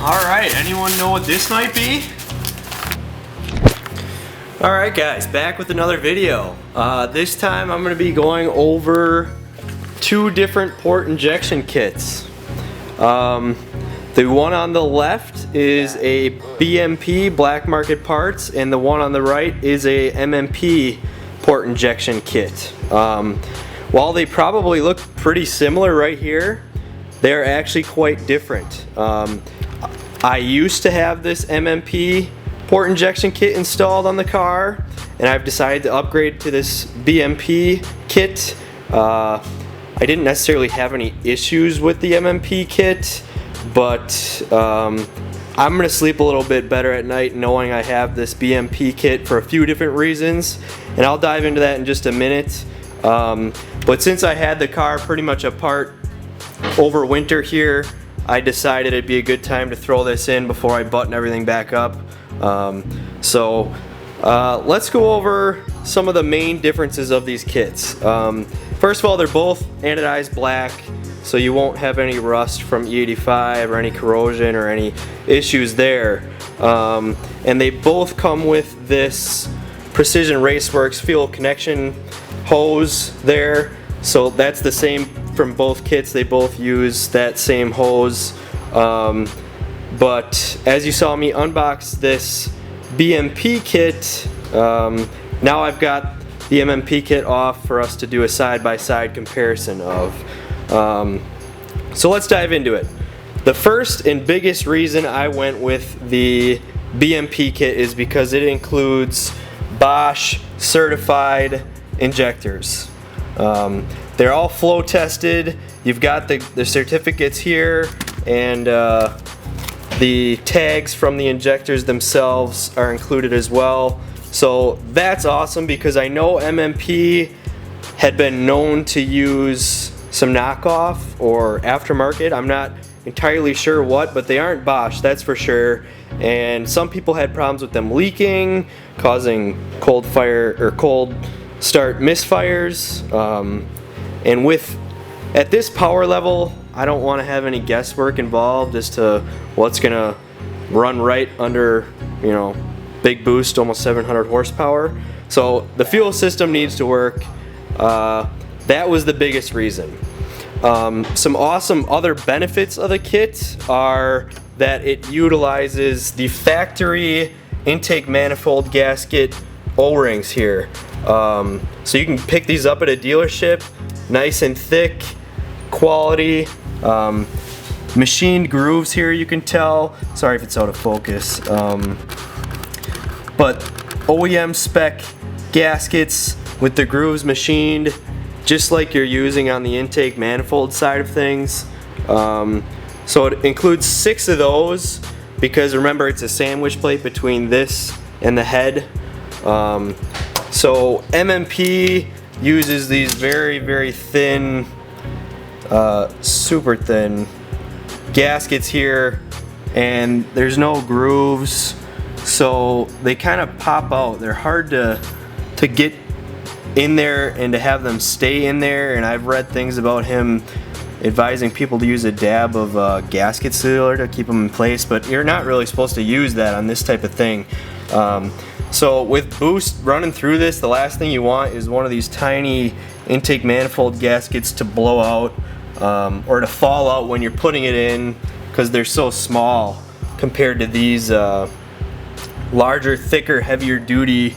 Alright, anyone know what this might be? Alright guys, back with another video. This time I'm going to be going over two different port injection kits. The one on the left is a BMP, black market parts, and the one on the right is a MMP port injection kit. While they probably look pretty similar right here, they're actually quite different. I used to have this MMP port injection kit installed on the car, and I've decided to upgrade to this BMP kit. I didn't necessarily have any issues with the MMP kit, but I'm gonna sleep a little bit better at night knowing I have this BMP kit for a few different reasons, and I'll dive into that in just a minute. But since I had the car pretty much apart over winter here, I decided it'd be a good time to throw this in before I button everything back up. Let's go over some of the main differences of these kits. First of all, they're both anodized black, so you won't have any rust from E85 or any corrosion or any issues there. And they both come with this Precision Raceworks fuel connection hose there. So that's the same from both kits. They both use that same hose. But as you saw me unbox this BMP kit, now I've got the MMP kit off for us to do a side-by-side comparison of. So let's dive into it. The first and biggest reason I went with the BMP kit is because it includes Bosch certified injectors. They're all flow tested. You've got the certificates here, and the tags from the injectors themselves are included as well. So that's awesome, because I know MMP had been known to use some knockoff or aftermarket. I'm not entirely sure what, but they aren't Bosch, that's for sure. And some people had problems with them leaking, causing cold fire or cold start misfires. And at this power level, I don't want to have any guesswork involved as to what's gonna run right under, you know, big boost, almost 700 horsepower. So the fuel system needs to work. That was the biggest reason. Some awesome other benefits of the kit are that it utilizes the factory intake manifold gasket O-rings here. So you can pick these up at a dealership, nice and thick, quality, machined grooves here, you can tell. Sorry if it's out of focus. But OEM spec gaskets with the grooves machined just like you're using on the intake manifold side of things. So it includes 6 of those, because remember, it's a sandwich plate between this and the head. So MMP uses these very, very thin, super thin gaskets here, and there's no grooves, so they kind of pop out. They're hard to get in there and to have them stay in there, and I've read things about him advising people to use a dab of gasket sealer to keep them in place, but you're not really supposed to use that on this type of thing. So with boost running through this, the last thing you want is one of these tiny intake manifold gaskets to blow out, or to fall out when you're putting it in, because they're so small compared to these larger, thicker, heavier duty.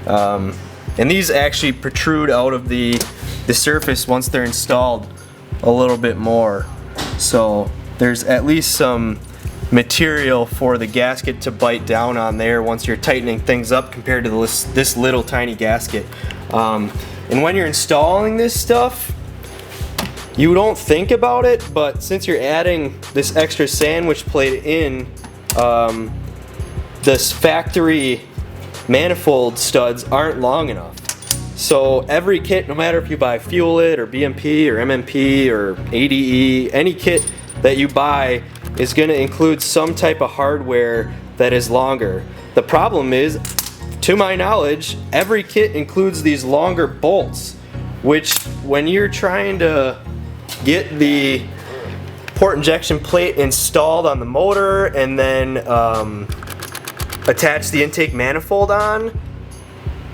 And these actually protrude out of the surface once they're installed a little bit more. So there's at least some material for the gasket to bite down on there once you're tightening things up, compared to this little tiny gasket. And when you're installing this stuff, you don't think about it, but since you're adding this extra sandwich plate in, this factory manifold studs aren't long enough. So every kit, no matter if you buy Fuel It or BMP or MMP or ADE, any kit that you buy is going to include some type of hardware that is longer. The problem is, to my knowledge, every kit includes these longer bolts, which when you're trying to get the port injection plate installed on the motor and then attach the intake manifold on,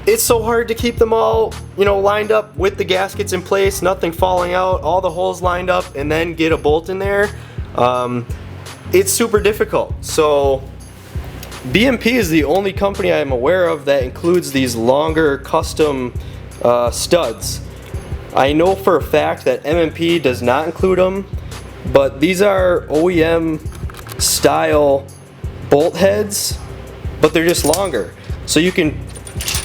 it's so hard to keep them all, you know, lined up with the gaskets in place, nothing falling out, all the holes lined up, and then get a bolt in there. It's super difficult. So BMP is the only company I'm aware of that includes these longer custom studs. I know for a fact that MMP does not include them, but these are OEM style bolt heads, but they're just longer. So you can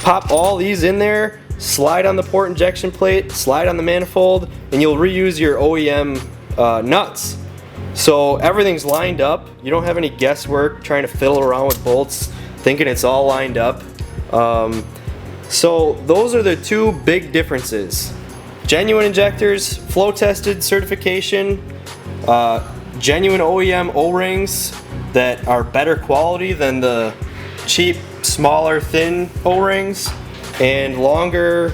pop all these in there, slide on the port injection plate, slide on the manifold, and you'll reuse your OEM nuts. So everything's lined up. You don't have any guesswork trying to fiddle around with bolts, thinking it's all lined up. So those are the two big differences. Genuine injectors, flow tested certification, genuine OEM O-rings that are better quality than the cheap, smaller, thin O-rings, and longer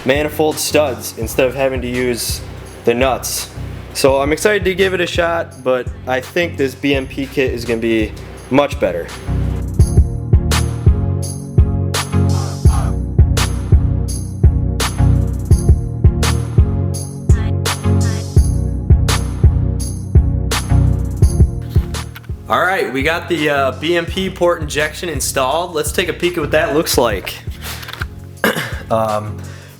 manifold studs instead of having to use the nuts. So I'm excited to give it a shot, but I think this BMP kit is going to be much better. Alright, we got the BMP port injection installed. Let's take a peek at what that looks like.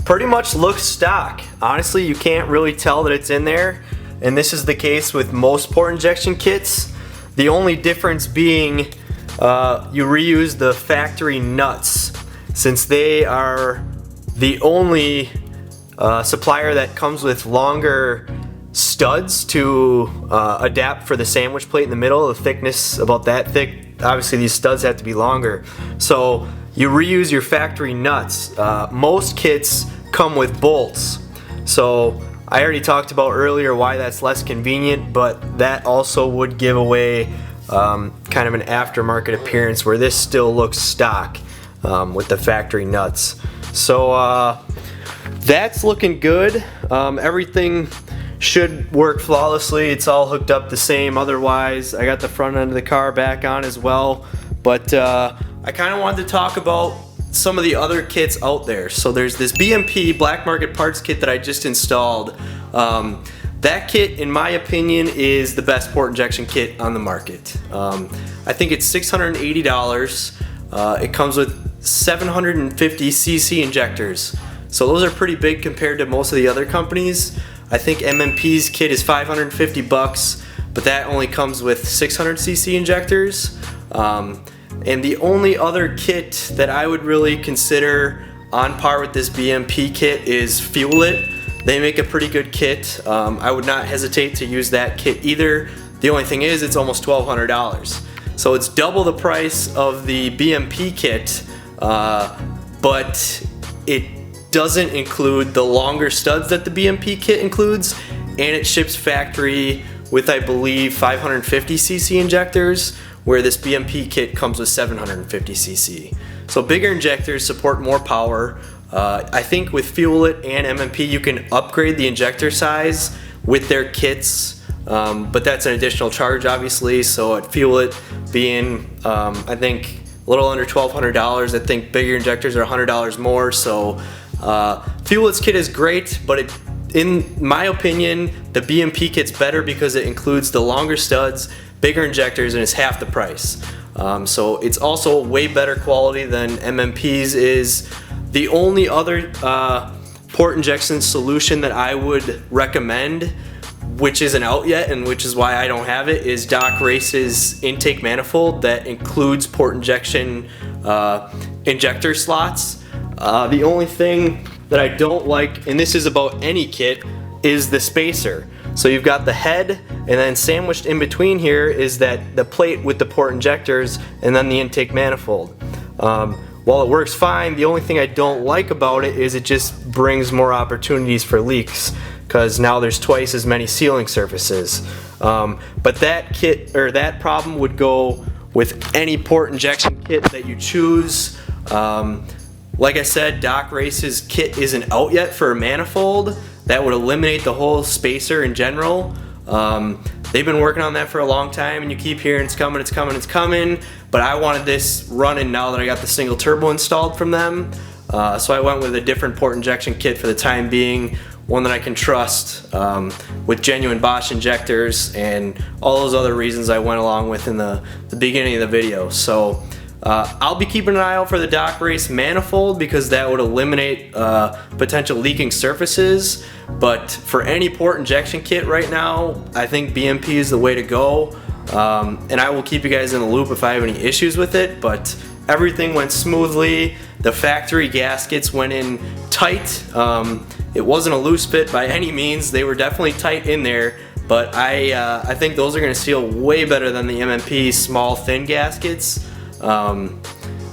Pretty much looks stock. Honestly, you can't really tell that it's in there, and this is the case with most port injection kits. The only difference being you reuse the factory nuts, since they are the only supplier that comes with longer studs to adapt for the sandwich plate in the middle, the thickness about that thick. Obviously these studs have to be longer, so you reuse your factory nuts. Most kits come with bolts, so I already talked about earlier why that's less convenient, but that also would give away kind of an aftermarket appearance where this still looks stock with the factory nuts. So that's looking good. Everything should work flawlessly. It's all hooked up the same otherwise. I got the front end of the car back on as well, but I kind of wanted to talk about some of the other kits out there. So there's this BMP black market parts kit that I just installed. That kit, in my opinion, is the best port injection kit on the market. I think it's $680. It comes with 750cc injectors, so those are pretty big compared to most of the other companies. I think MMP's kit is $550, but that only comes with 600cc injectors. And the only other kit that I would really consider on par with this BMP kit is Fuel It. They make a pretty good kit. I would not hesitate to use that kit either. The only thing is it's almost $1,200. So it's double the price of the BMP kit, but it doesn't include the longer studs that the BMP kit includes, and it ships factory with, I believe, 550cc injectors, where this BMP kit comes with 750cc. So bigger injectors support more power. I think with Fuel It and MMP you can upgrade the injector size with their kits, but that's an additional charge obviously. So at Fuel It being I think a little under $1,200, I think bigger injectors are $100 more. So Fuel It's kit is great, but in my opinion the BMP kit's better because it includes the longer studs, bigger injectors, and it's half the price. So it's also way better quality than MMP's is. The only other port injection solution that I would recommend, which isn't out yet and which is why I don't have it, is Doc Race's intake manifold that includes port injection injector slots. The only thing that I don't like, and this is about any kit, is the spacer. So you've got the head, and then sandwiched in between here is that the plate with the port injectors and then the intake manifold. While it works fine, the only thing I don't like about it is it just brings more opportunities for leaks, because now there's twice as many sealing surfaces. But that kit, or that problem, would go with any port injection kit that you choose. Like I said, Doc Race's kit isn't out yet for a manifold. That would eliminate the whole spacer in general. They've been working on that for a long time, and you keep hearing it's coming, it's coming, it's coming, but I wanted this running now that I got the single turbo installed from them. So I went with a different port injection kit for the time being, one that I can trust, with genuine Bosch injectors and all those other reasons I went along with in the beginning of the video. So I'll be keeping an eye out for the dock race manifold, because that would eliminate potential leaking surfaces. But for any port injection kit right now, I think BMP is the way to go. And I will keep you guys in the loop if I have any issues with it, but everything went smoothly. The factory gaskets went in tight. It wasn't a loose fit by any means. They were definitely tight in there, but I think those are going to seal way better than the MMP small thin gaskets.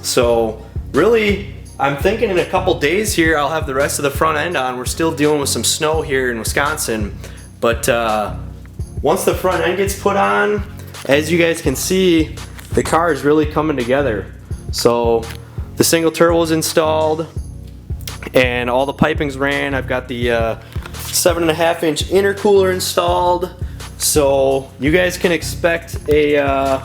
So really, I'm thinking in a couple days here I'll have the rest of the front end on. We're still dealing with some snow here in Wisconsin, but once the front end gets put on, as you guys can see, the car is really coming together. So the single turbo is installed and all the piping's ran. I've got the 7.5-inch intercooler installed, so you guys can expect a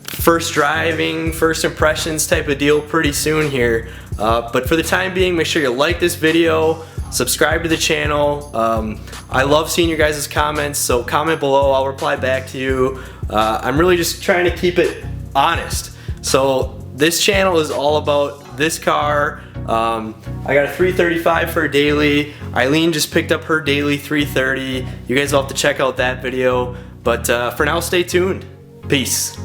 first driving, first impressions type of deal pretty soon here. But for the time being, make sure you like this video, subscribe to the channel. I love seeing your guys' comments, so comment below, I'll reply back to you. I'm really just trying to keep it honest. So this channel is all about this car. I got a 335 for a daily. Eileen just picked up her daily 330. You guys will have to check out that video. But for now, stay tuned. Peace.